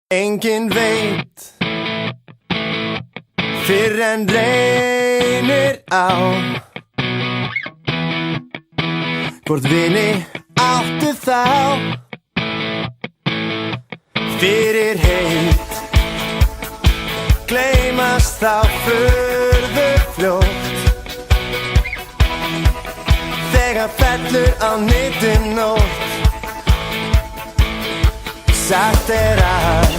Enginn veit fyrr en reynir á hvort vini áttu þá fyrir heit gleymast þá furðu fljótt þegar fellur á nitin nótt. Sagt að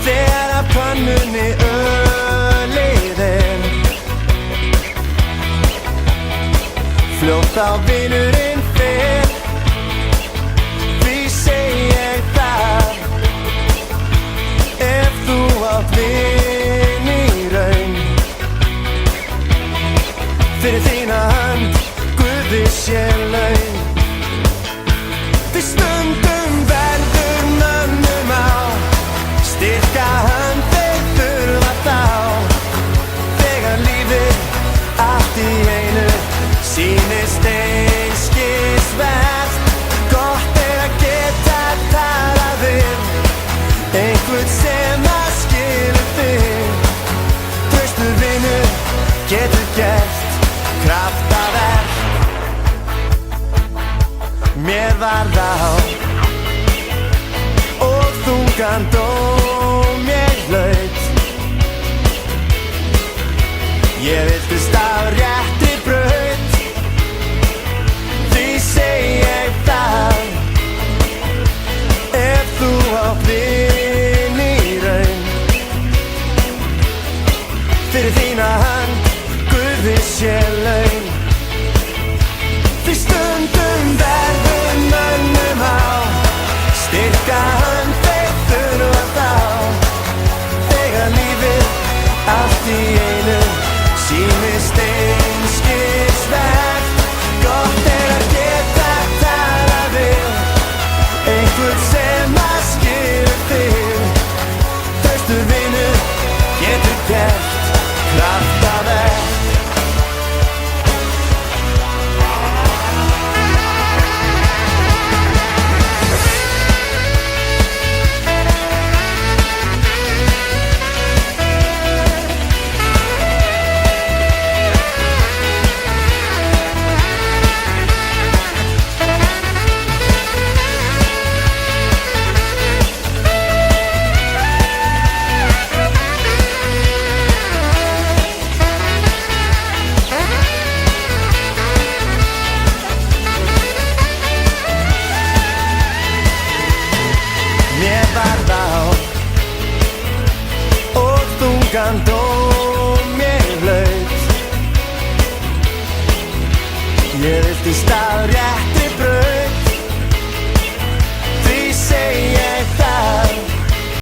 þegar að pönnunni ölið fljótt á vinurinn fer. Því segi ég það ef þú átt vin í raun fyrir þína hönd Guði sé laun. Því stundum verður mönnum á styrka hönd þeir þurfa þá þegar lífið allt í einu sýnist einskis verst. Gott að geta talað við einhvern sem að skilur þig. Traustur vinur getur gert kraftaverk. Mér varð á og þungan dóm ég hlaut. Ég viltist á réttri braut. Því segi ég það ef þú átt vin í raun fyrir þína hönd Guði sé laun. Því stundum verður mönnum á styrka hönd þeir þurfa þá þegar lífið allt í einu sýnist einskis verst. Gott að geta talað við einhvern sem að skilur þig. Traustur vinur getur gert kraftaverk. Þungan dóm ég hlaut. Ég viltist á réttri braut.